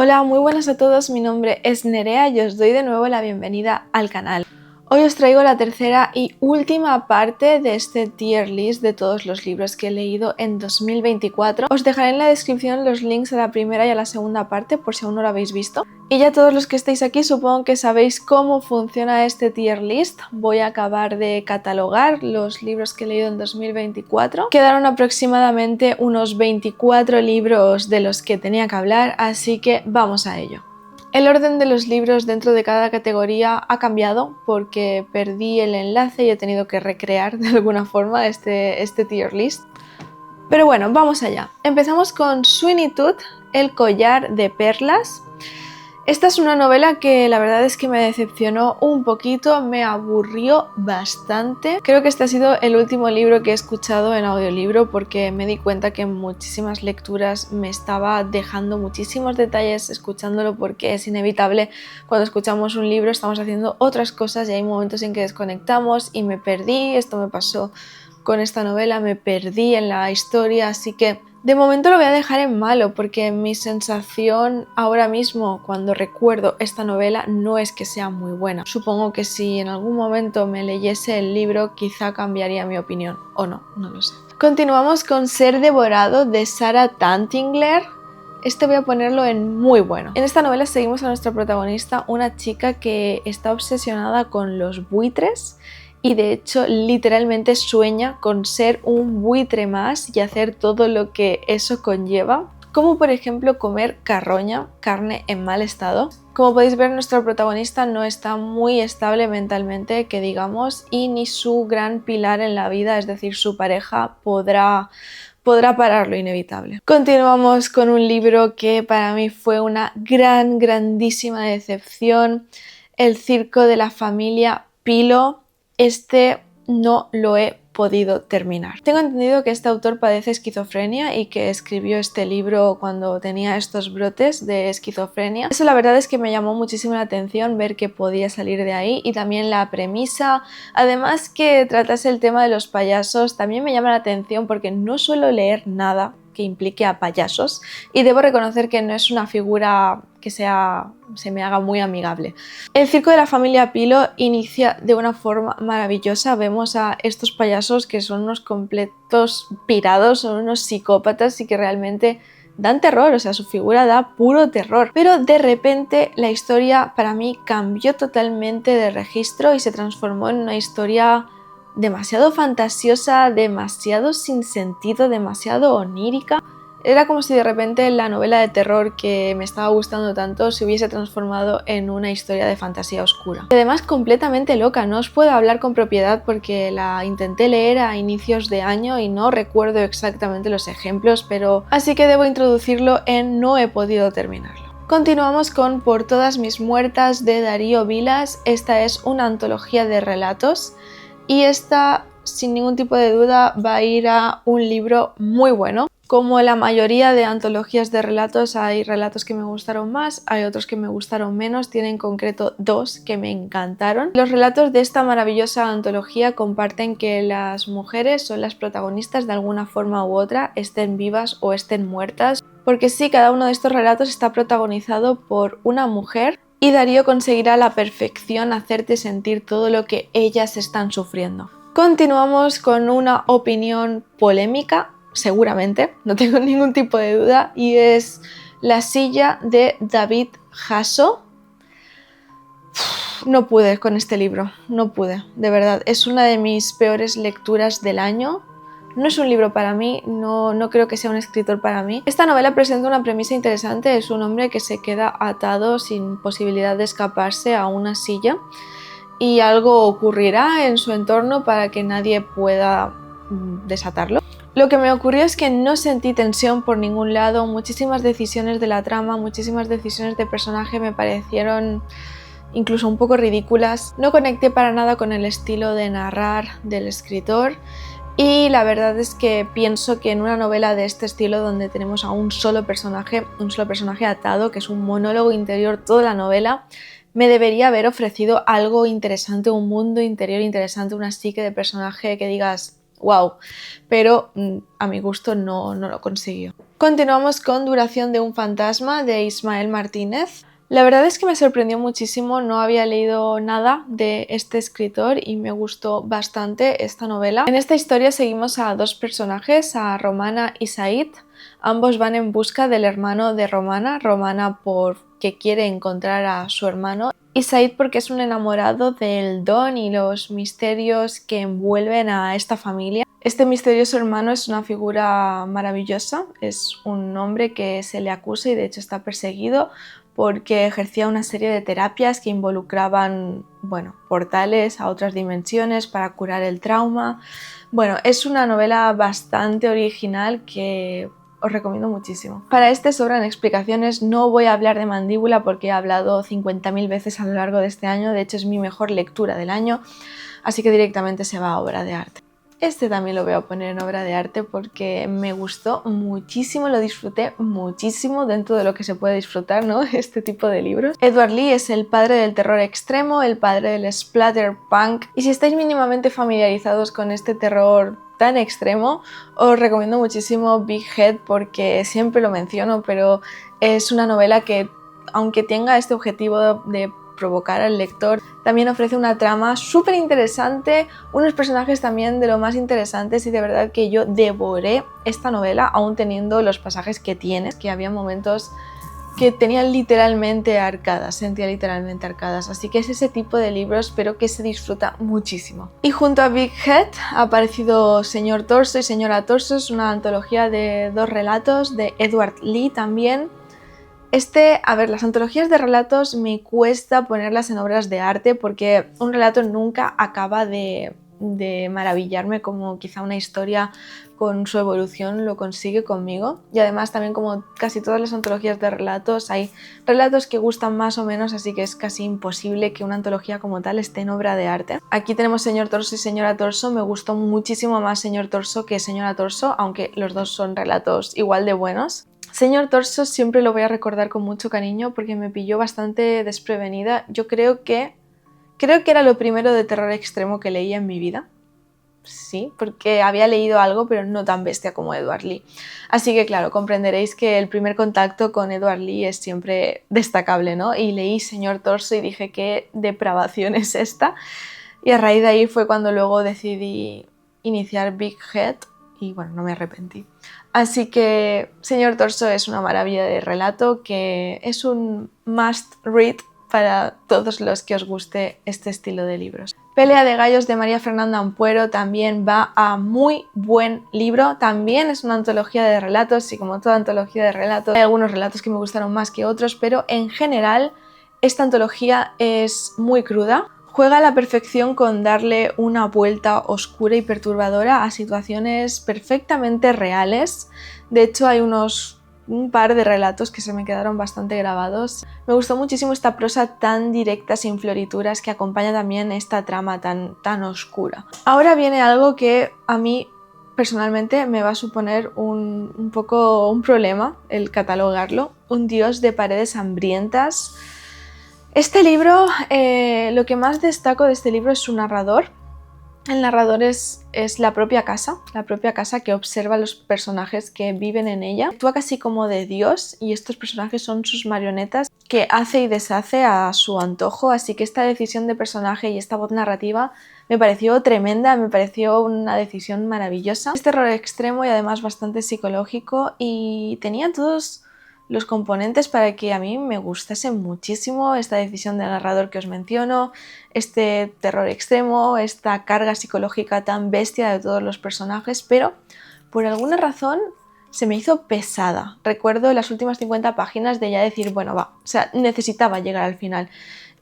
Hola, muy buenas a todos, mi nombre es Nerea y os doy de nuevo la bienvenida al canal. Hoy os traigo la tercera y última parte de este tier list de todos los libros que he leído en 2024. Os dejaré en la descripción los links a la primera y a la segunda parte por si aún no lo habéis visto. Y ya todos los que estáis aquí supongo que sabéis cómo funciona este tier list. Voy a acabar de catalogar los libros que he leído en 2024. Quedaron aproximadamente unos 24 libros de los que tenía que hablar, así que vamos a ello. El orden de los libros dentro de cada categoría ha cambiado porque perdí el enlace y he tenido que recrear de alguna forma este tier list. Pero bueno, vamos allá. Empezamos con Sweeney Todd, El collar de perlas. Esta es una novela que la verdad es que me decepcionó un poquito, me aburrió bastante. Creo que este ha sido el último libro que he escuchado en audiolibro porque me di cuenta que en muchísimas lecturas me estaba dejando muchísimos detalles escuchándolo, porque es inevitable cuando escuchamos un libro estamos haciendo otras cosas y hay momentos en que desconectamos y me perdí. Esto me pasó con esta novela, me perdí en la historia, así que de momento lo voy a dejar en malo porque mi sensación ahora mismo cuando recuerdo esta novela no es que sea muy buena. Supongo que si en algún momento me leyese el libro quizá cambiaría mi opinión, o no lo sé. Continuamos con Ser devorado de Sarah Tantingler. Este voy a ponerlo en muy bueno. En esta novela seguimos a nuestra protagonista, una chica que está obsesionada con los buitres y de hecho literalmente sueña con ser un buitre más y hacer todo lo que eso conlleva, como por ejemplo comer carroña, carne en mal estado. Como podéis ver, nuestra protagonista no está muy estable mentalmente, que digamos, y ni su gran pilar en la vida, es decir, su pareja, podrá parar lo inevitable. Continuamos con un libro que para mí fue una grandísima decepción, El circo de la familia Pilo. Este no lo he podido terminar. Tengo entendido que este autor padece esquizofrenia y que escribió este libro cuando tenía estos brotes de esquizofrenia. Eso la verdad es que me llamó muchísimo la atención, ver que podía salir de ahí, y también la premisa. Además que tratase el tema de los payasos también me llama la atención porque no suelo leer nada que implique a payasos y debo reconocer que no es una figura que se me haga muy amigable. El circo de la familia Pilo inicia de una forma maravillosa. Vemos a estos payasos que son unos completos pirados, son unos psicópatas y que realmente dan terror, o sea, su figura da puro terror. Pero de repente la historia para mí cambió totalmente de registro y se transformó en una historia demasiado fantasiosa, demasiado sin sentido, demasiado onírica. Era como si de repente la novela de terror que me estaba gustando tanto se hubiese transformado en una historia de fantasía oscura. Y además completamente loca, no os puedo hablar con propiedad porque la intenté leer a inicios de año y no recuerdo exactamente los ejemplos, pero así que debo introducirlo en no he podido terminarlo. Continuamos con Por todas mis muertas de Darío Vilas. Esta es una antología de relatos y esta, sin ningún tipo de duda, va a ir a un libro muy bueno. Como la mayoría de antologías de relatos, hay relatos que me gustaron más, hay otros que me gustaron menos. Tiene en concreto dos que me encantaron. Los relatos de esta maravillosa antología comparten que las mujeres son las protagonistas de alguna forma u otra, estén vivas o estén muertas, porque sí, cada uno de estos relatos está protagonizado por una mujer y Darío conseguirá a la perfección hacerte sentir todo lo que ellas están sufriendo. Continuamos con una opinión polémica, seguramente, no tengo ningún tipo de duda, y es La silla de David Jasso. No pude con este libro, no pude, de verdad. Es una de mis peores lecturas del año. No es un libro para mí, no creo que sea un escritor para mí. Esta novela presenta una premisa interesante. Es un hombre que se queda atado sin posibilidad de escaparse a una silla y algo ocurrirá en su entorno para que nadie pueda desatarlo. Lo que me ocurrió es que no sentí tensión por ningún lado. Muchísimas decisiones de la trama, muchísimas decisiones de personaje me parecieron incluso un poco ridículas. No conecté para nada con el estilo de narrar del escritor. Y la verdad es que pienso que en una novela de este estilo, donde tenemos a un solo personaje atado, que es un monólogo interior toda la novela, me debería haber ofrecido algo interesante, un mundo interior interesante, una psique de personaje que digas wow, pero a mi gusto no lo consiguió. Continuamos con Duración de un fantasma de Ismael Martínez. La verdad es que me sorprendió muchísimo, no había leído nada de este escritor y me gustó bastante esta novela. En esta historia seguimos a dos personajes, a Romana y Said. Ambos van en busca del hermano de Romana, Romana porque quiere encontrar a su hermano y Said porque es un enamorado del don y los misterios que envuelven a esta familia. Este misterioso hermano es una figura maravillosa, es un hombre que se le acusa y de hecho está perseguido porque ejercía una serie de terapias que involucraban, portales a otras dimensiones para curar el trauma. Es una novela bastante original que os recomiendo muchísimo. Para este sobran explicaciones, no voy a hablar de Mandíbula porque he hablado 50.000 veces a lo largo de este año, de hecho es mi mejor lectura del año, así que directamente se va a obra de arte. Este también lo voy a poner en obra de arte porque me gustó muchísimo, lo disfruté muchísimo dentro de lo que se puede disfrutar, ¿no? Este tipo de libros. Edward Lee es el padre del terror extremo, el padre del splatterpunk, y si estáis mínimamente familiarizados con este terror tan extremo, os recomiendo muchísimo Big Head porque siempre lo menciono, pero es una novela que, aunque tenga este objetivo de provocar al lector, también ofrece una trama súper interesante, unos personajes también de lo más interesantes y de verdad que yo devoré esta novela aún teniendo los pasajes que tiene, que había momentos que tenían literalmente arcadas, sentía literalmente arcadas, así que es ese tipo de libros, pero que se disfruta muchísimo. Y junto a Big Head ha aparecido Señor Torso y Señora Torso, es una antología de 2 relatos de Edward Lee también. Las antologías de relatos me cuesta ponerlas en obras de arte porque un relato nunca acaba de maravillarme como quizá una historia con su evolución lo consigue conmigo. Y además también, como casi todas las antologías de relatos, hay relatos que gustan más o menos, así que es casi imposible que una antología como tal esté en obra de arte. Aquí tenemos Señor Torso y Señora Torso. Me gustó muchísimo más Señor Torso que Señora Torso, aunque los dos son relatos igual de buenos. Señor Torso siempre lo voy a recordar con mucho cariño porque me pilló bastante desprevenida. Yo creo que era lo primero de terror extremo que leía en mi vida. Sí, porque había leído algo, pero no tan bestia como Edward Lee. Así que claro, comprenderéis que el primer contacto con Edward Lee es siempre destacable, ¿no? Y leí Señor Torso y dije, ¿qué depravación es esta? Y a raíz de ahí fue cuando luego decidí iniciar Big Head y no me arrepentí. Así que Señor Torso es una maravilla de relato que es un must read para todos los que os guste este estilo de libros. Pelea de gallos de María Fernanda Ampuero también va a muy buen libro, también es una antología de relatos y como toda antología de relatos hay algunos relatos que me gustaron más que otros, pero en general esta antología es muy cruda. Juega a la perfección con darle una vuelta oscura y perturbadora a situaciones perfectamente reales. De hecho, hay un par de relatos que se me quedaron bastante grabados. Me gustó muchísimo esta prosa tan directa, sin florituras, que acompaña también esta trama tan oscura. Ahora viene algo que a mí personalmente me va a suponer un poco un problema el catalogarlo. Un dios de paredes hambrientas. Este libro, lo que más destaco de este libro es su narrador. El narrador es la propia casa que observa a los personajes que viven en ella. Actúa casi como de Dios y estos personajes son sus marionetas que hace y deshace a su antojo, así que esta decisión de personaje y esta voz narrativa me pareció tremenda, me pareció una decisión maravillosa. Es terror extremo y además bastante psicológico y tenía todos los componentes para que a mí me gustase muchísimo esta decisión del narrador que os menciono, este terror extremo, esta carga psicológica tan bestia de todos los personajes, pero por alguna razón se me hizo pesada. Recuerdo las últimas 50 páginas de ya decir, necesitaba llegar al final.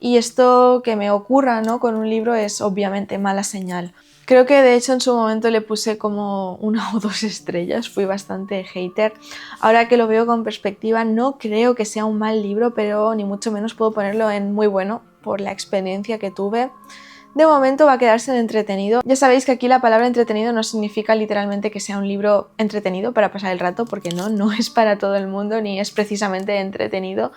Y esto que me ocurra, ¿no?, con un libro es obviamente mala señal. Creo que de hecho en su momento le puse como 1 o 2 estrellas, fui bastante hater. Ahora que lo veo con perspectiva no creo que sea un mal libro, pero ni mucho menos puedo ponerlo en muy bueno por la experiencia que tuve. De momento va a quedarse en entretenido. Ya sabéis que aquí la palabra entretenido no significa literalmente que sea un libro entretenido para pasar el rato, porque no es para todo el mundo ni es precisamente entretenido.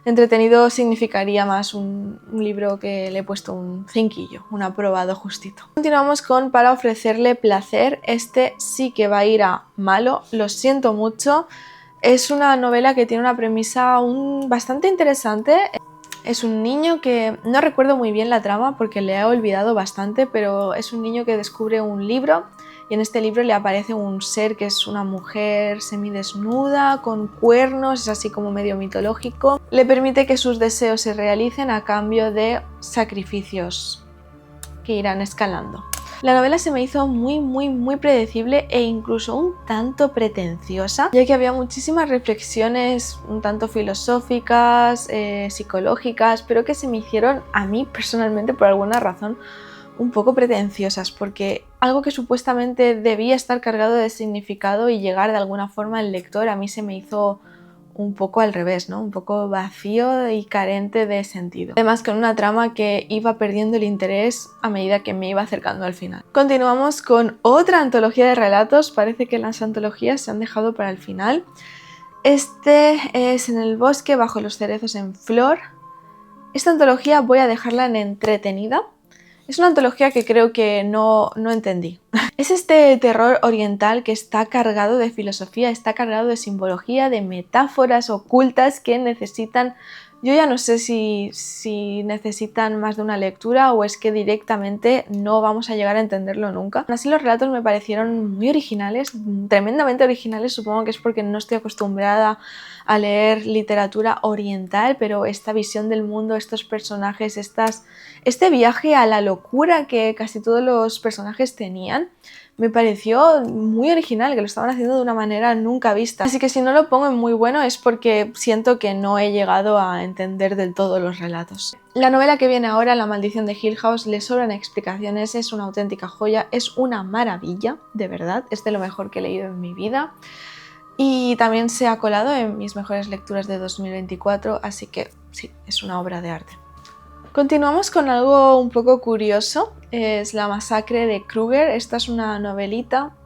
Entretenido significaría más un libro que le he puesto un 5, un aprobado justito. Continuamos con Para ofrecerle placer. Este sí que va a ir a malo, lo siento mucho. Es una novela que tiene una premisa bastante interesante. Es un niño que no recuerdo muy bien la trama porque le he olvidado bastante, pero es un niño que descubre un libro y en este libro le aparece un ser que es una mujer semidesnuda, con cuernos, es así como medio mitológico. Le permite que sus deseos se realicen a cambio de sacrificios que irán escalando. La novela se me hizo muy predecible e incluso un tanto pretenciosa, ya que había muchísimas reflexiones un tanto filosóficas, psicológicas, pero que se me hicieron a mí personalmente por alguna razón un poco pretenciosas, porque algo que supuestamente debía estar cargado de significado y llegar de alguna forma al lector, a mí se me hizo un poco al revés, ¿no? Un poco vacío y carente de sentido. Además, con una trama que iba perdiendo el interés a medida que me iba acercando al final. Continuamos con otra antología de relatos. Parece que las antologías se han dejado para el final. Este es En el bosque bajo los cerezos en flor. Esta antología voy a dejarla en entretenida. Es una antología que creo que no entendí. Es este terror oriental que está cargado de filosofía, está cargado de simbología, de metáforas ocultas que necesitan... Yo ya no sé si necesitan más de una lectura o es que directamente no vamos a llegar a entenderlo nunca. Aún así, los relatos me parecieron muy originales, tremendamente originales. Supongo que es porque no estoy acostumbrada a leer literatura oriental, pero esta visión del mundo, estos personajes, este viaje a la locura que casi todos los personajes tenían, me pareció muy original, que lo estaban haciendo de una manera nunca vista. Así que si no lo pongo en muy bueno es porque siento que no he llegado a entender del todo los relatos. La novela que viene ahora, La maldición de Hill House, le sobran explicaciones, es una auténtica joya, es una maravilla, de verdad, es de lo mejor que he leído en mi vida. Y también se ha colado en mis mejores lecturas de 2024, así que sí, es una obra de arte. Continuamos con algo un poco curioso, es La masacre de Kruger. Esta es una novelita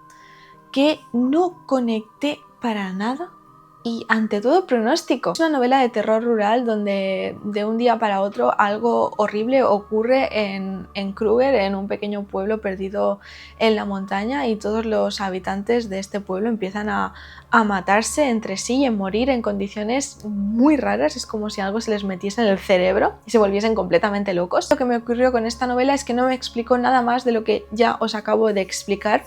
que no conecté para nada y ante todo pronóstico. Es una novela de terror rural donde de un día para otro algo horrible ocurre en Kruger, en un pequeño pueblo perdido en la montaña, y todos los habitantes de este pueblo empiezan a matarse entre sí y a morir en condiciones muy raras. Es como si algo se les metiese en el cerebro y se volviesen completamente locos. Lo que me ocurrió con esta novela es que no me explicó nada más de lo que ya os acabo de explicar.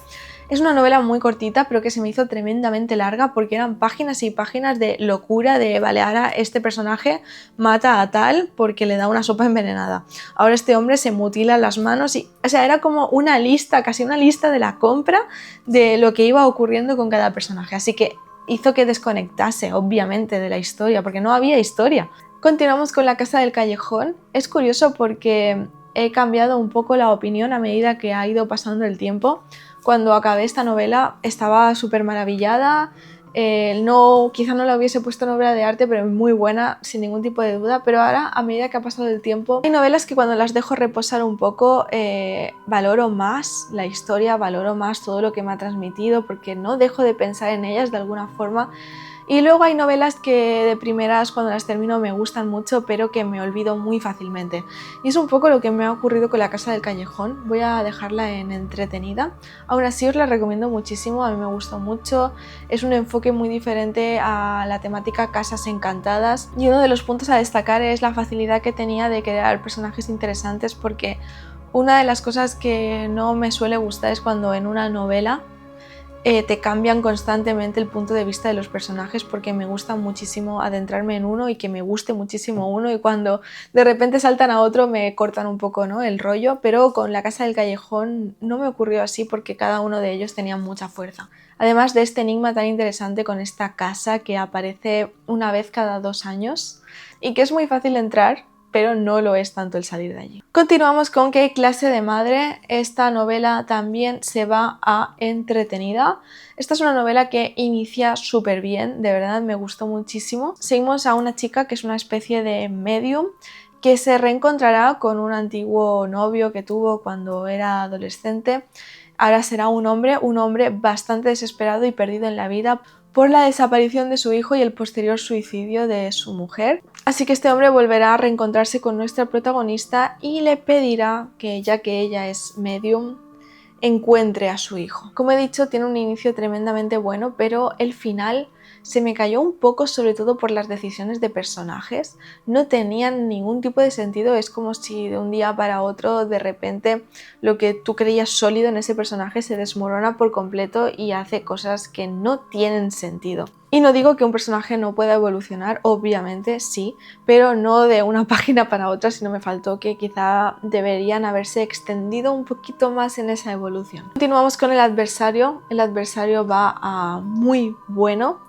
Es una novela muy cortita, pero que se me hizo tremendamente larga porque eran páginas y páginas de locura, de vale, ahora este personaje mata a tal porque le da una sopa envenenada. Ahora este hombre se mutila las manos y... O sea, era como una lista, casi una lista de la compra de lo que iba ocurriendo con cada personaje. Así que hizo que desconectase, obviamente, de la historia, porque no había historia. Continuamos con La casa del callejón. Es curioso porque he cambiado un poco la opinión a medida que ha ido pasando el tiempo. Cuando acabé esta novela estaba súper maravillada, quizá no la hubiese puesto en obra de arte, pero muy buena, sin ningún tipo de duda. Pero ahora, a medida que ha pasado el tiempo, hay novelas que cuando las dejo reposar un poco, valoro más la historia, valoro más todo lo que me ha transmitido, porque no dejo de pensar en ellas de alguna forma. Y luego hay novelas que de primeras cuando las termino me gustan mucho, pero que me olvido muy fácilmente. Y es un poco lo que me ha ocurrido con La casa del callejón. Voy a dejarla en entretenida. Aún así os la recomiendo muchísimo, a mí me gustó mucho. Es un enfoque muy diferente a la temática casas encantadas. Y uno de los puntos a destacar es la facilidad que tenía de crear personajes interesantes, porque una de las cosas que no me suele gustar es cuando en una novela te cambian constantemente el punto de vista de los personajes, porque me gusta muchísimo adentrarme en uno y que me guste muchísimo uno, y cuando de repente saltan a otro me cortan un poco, ¿no?, el rollo. Pero con La casa del callejón no me ocurrió así porque cada uno de ellos tenía mucha fuerza. Además de este enigma tan interesante con esta casa que aparece una vez cada 2 años y que es muy fácil entrar, pero no lo es tanto el salir de allí. Continuamos con ¿Qué clase de madre? Esta novela también se va a entretenida. Esta es una novela que inicia súper bien, de verdad me gustó muchísimo. Seguimos a una chica que es una especie de medium que se reencontrará con un antiguo novio que tuvo cuando era adolescente. Ahora será un hombre bastante desesperado y perdido en la vida por la desaparición de su hijo y el posterior suicidio de su mujer. Así que este hombre volverá a reencontrarse con nuestra protagonista y le pedirá que, ya que ella es medium, encuentre a su hijo. Como he dicho, tiene un inicio tremendamente bueno, pero el final se me cayó un poco, sobre todo por las decisiones de personajes. No tenían ningún tipo de sentido, es como si de un día para otro de repente lo que tú creías sólido en ese personaje se desmorona por completo y hace cosas que no tienen sentido. Y no digo que un personaje no pueda evolucionar, obviamente sí, pero no de una página para otra, sino me faltó que quizá deberían haberse extendido un poquito más en esa evolución. Continuamos con el adversario. El adversario va a muy bueno.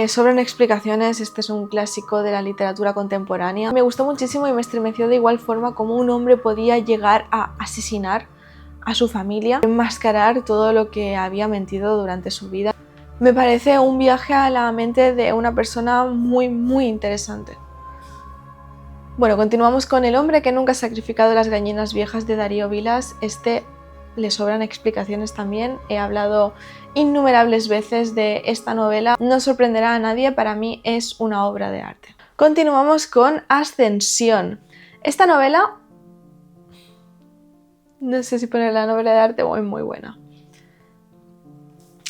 Sobran explicaciones, este es un clásico de la literatura contemporánea. Me gustó muchísimo y me estremeció de igual forma como un hombre podía llegar a asesinar a su familia, enmascarar todo lo que había mentido durante su vida. Me parece un viaje a la mente de una persona muy interesante. Bueno, continuamos con El hombre que nunca ha sacrificado las gallinas viejas de Darío Vilas. Le sobran explicaciones también. He hablado innumerables veces de esta novela. No sorprenderá a nadie, para mí es una obra de arte. Continuamos con Ascensión. Esta novela, no sé si poner la novela de arte o es muy buena.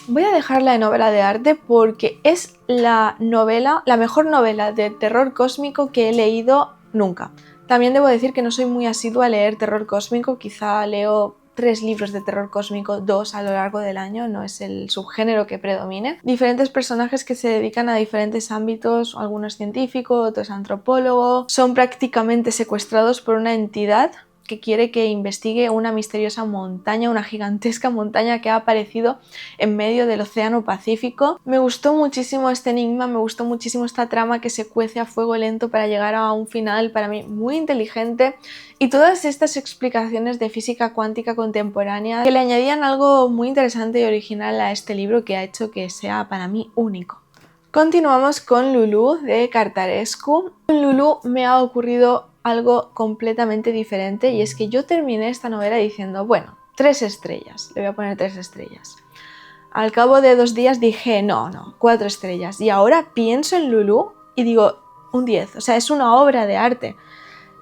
Voy a dejarla en obra de arte porque es la mejor novela de terror cósmico que he leído nunca. También debo decir que no soy muy asidua a leer terror cósmico, quizá leo 3 libros de terror cósmico, 2 a lo largo del año, no es el subgénero que predomine. Diferentes personajes que se dedican a diferentes ámbitos, algunos científicos, otros antropólogos, son prácticamente secuestrados por una entidad que quiere que investigue una misteriosa montaña, una gigantesca montaña que ha aparecido en medio del océano Pacífico. Me gustó muchísimo este enigma, me gustó muchísimo esta trama que se cuece a fuego lento para llegar a un final para mí muy inteligente, y todas estas explicaciones de física cuántica contemporánea que le añadían algo muy interesante y original a este libro que ha hecho que sea para mí único. Continuamos con Lulu de Cartarescu. Con Lulu me ha ocurrido algo completamente diferente, y es que yo terminé esta novela diciendo, bueno, 3 estrellas, le voy a poner 3 estrellas. Al cabo de 2 días dije, no, 4 estrellas. Y ahora pienso en Lulu y digo, un 10, o sea, es una obra de arte.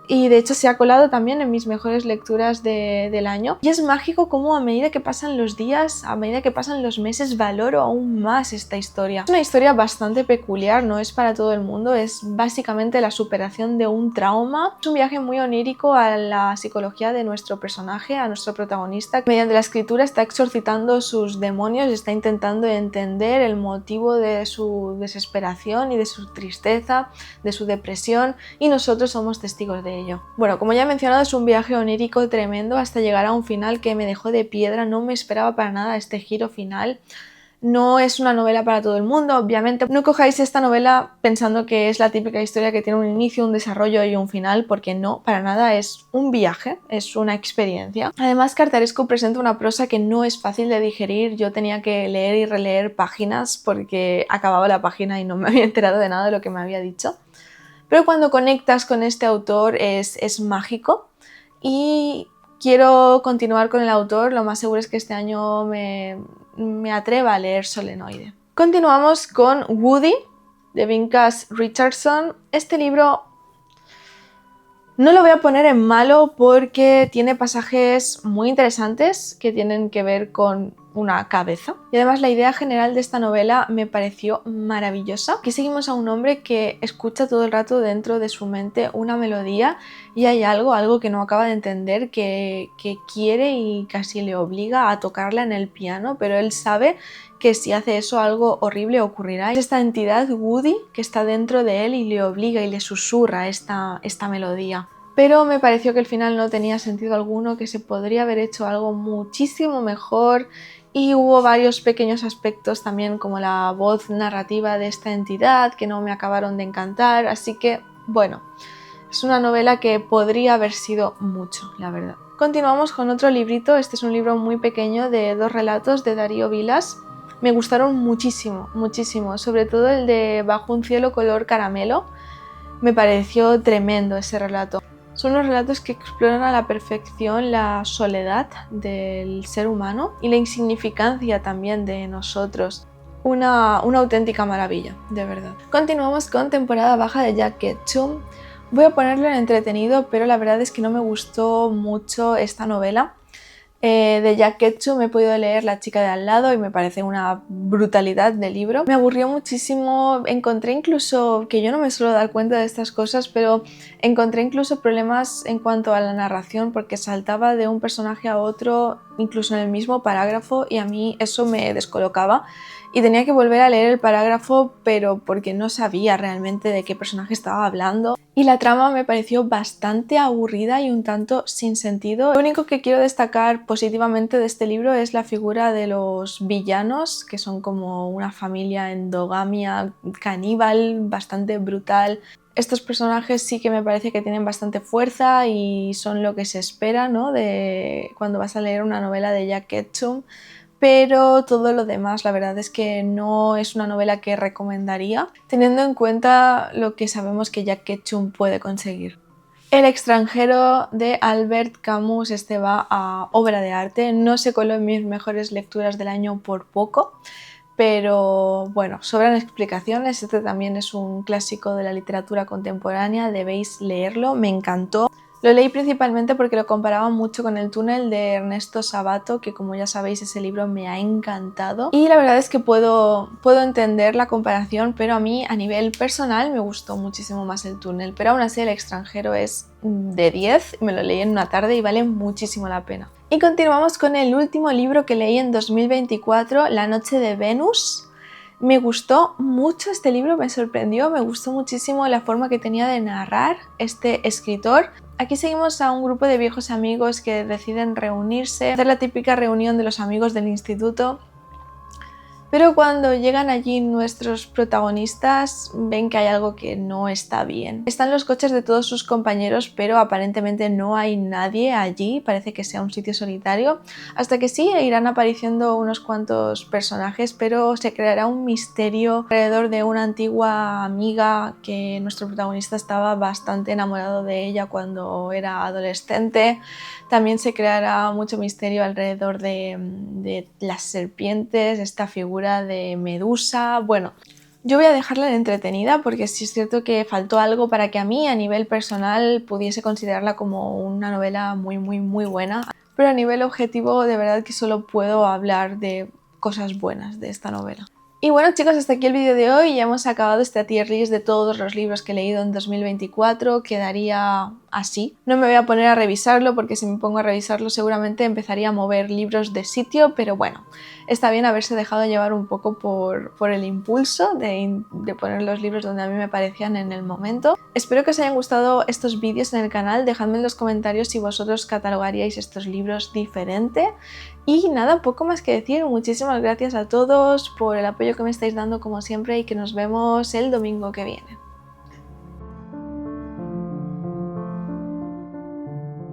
Y de hecho se ha colado también en mis mejores lecturas del año. Y es mágico cómo a medida que pasan los días, a medida que pasan los meses, valoro aún más esta historia. Es una historia bastante peculiar, no es para todo el mundo, es básicamente la superación de un trauma. Es un viaje muy onírico a la psicología de nuestro personaje, a nuestro protagonista. Mediante la escritura está exorcitando sus demonios, está intentando entender el motivo de su desesperación y de su tristeza, de su depresión, y nosotros somos testigos de ello. Bueno, como ya he mencionado, es un viaje onírico tremendo hasta llegar a un final que me dejó de piedra. No me esperaba para nada este giro final. No es una novela para todo el mundo, obviamente. No cojáis esta novela pensando que es la típica historia que tiene un inicio, un desarrollo y un final, porque no, para nada. Es un viaje, es una experiencia. Además, Cartarescu presenta una prosa que no es fácil de digerir. Yo tenía que leer y releer páginas porque acababa la página y no me había enterado de nada de lo que me había dicho. Pero cuando conectas con este autor es mágico, y quiero continuar con el autor. Lo más seguro es que este año me atreva a leer Solenoide. Continuamos con Woody de Vincas Richardson. Este libro no lo voy a poner en malo porque tiene pasajes muy interesantes que tienen que ver con una cabeza, y además la idea general de esta novela me pareció maravillosa. Aquí seguimos a un hombre que escucha todo el rato dentro de su mente una melodía, y hay algo que no acaba de entender, que quiere y casi le obliga a tocarla en el piano, pero él sabe que si hace eso algo horrible ocurrirá. Es esta entidad, Woody, que está dentro de él y le obliga y le susurra esta melodía. Pero me pareció que el final no tenía sentido alguno, que se podría haber hecho algo muchísimo mejor, y hubo varios pequeños aspectos también, como la voz narrativa de esta entidad, que no me acabaron de encantar. Así que, bueno, es una novela que podría haber sido mucho, la verdad. Continuamos con otro librito. Este es un libro muy pequeño de 2 relatos de Darío Vilas. Me gustaron muchísimo, sobre todo el de Bajo un cielo color caramelo. Me pareció tremendo ese relato. Son unos relatos que exploran a la perfección la soledad del ser humano y la insignificancia también de nosotros. Una auténtica maravilla, de verdad. Continuamos con Temporada baja de Jack Ketchum. Voy a ponerlo en entretenido, pero la verdad es que no me gustó mucho esta novela. De Jack Ketchum he podido leer La chica de al lado y me parece una brutalidad de libro. Me aburrió muchísimo, encontré incluso, que yo no me suelo dar cuenta de estas cosas, pero encontré incluso problemas en cuanto a la narración porque saltaba de un personaje a otro, incluso en el mismo parágrafo, y a mí eso me descolocaba. Y tenía que volver a leer el parágrafo, pero porque no sabía realmente de qué personaje estaba hablando. Y la trama me pareció bastante aburrida y un tanto sin sentido. Lo único que quiero destacar positivamente de este libro es la figura de los villanos, que son como una familia endogamia caníbal, bastante brutal. Estos personajes sí que me parece que tienen bastante fuerza y son lo que se espera, ¿no?, de cuando vas a leer una novela de Jack Ketchum. Pero todo lo demás la verdad es que no es una novela que recomendaría, teniendo en cuenta lo que sabemos que Jack Ketchum puede conseguir. El extranjero de Albert Camus, este va a obra de arte, no se coló en mis mejores lecturas del año por poco, pero bueno, sobran explicaciones. Este también es un clásico de la literatura contemporánea, debéis leerlo, me encantó. Lo leí principalmente porque lo comparaba mucho con El túnel de Ernesto Sabato, que como ya sabéis ese libro me ha encantado. Y la verdad es que puedo entender la comparación, pero a mí a nivel personal me gustó muchísimo más El túnel. Pero aún así El extranjero es de 10, me lo leí en una tarde y vale muchísimo la pena. Y continuamos con el último libro que leí en 2024, La noche de Venus. Me gustó mucho este libro, me sorprendió, me gustó muchísimo la forma que tenía de narrar este escritor. Aquí seguimos a un grupo de viejos amigos que deciden reunirse, hacer la típica reunión de los amigos del instituto. Pero cuando llegan allí nuestros protagonistas ven que hay algo que no está bien. Están los coches de todos sus compañeros, pero aparentemente no hay nadie allí, parece que sea un sitio solitario. Hasta que sí, irán apareciendo unos cuantos personajes, pero se creará un misterio alrededor de una antigua amiga que nuestro protagonista estaba bastante enamorado de ella cuando era adolescente. También se creará mucho misterio alrededor de las serpientes, esta figura de Medusa. Bueno, yo voy a dejarla en entretenida porque sí es cierto que faltó algo para que a mí a nivel personal pudiese considerarla como una novela muy buena, pero a nivel objetivo de verdad que solo puedo hablar de cosas buenas de esta novela. Y bueno chicos, hasta aquí el vídeo de hoy, ya hemos acabado esta tier list de todos los libros que he leído en 2024, quedaría así. No me voy a poner a revisarlo porque si me pongo a revisarlo seguramente empezaría a mover libros de sitio, pero bueno, está bien haberse dejado llevar un poco por el impulso de poner los libros donde a mí me parecían en el momento. Espero que os hayan gustado estos vídeos en el canal, dejadme en los comentarios si vosotros catalogaríais estos libros diferente. Y nada, poco más que decir, muchísimas gracias a todos por el apoyo que me estáis dando como siempre y que nos vemos el domingo que viene.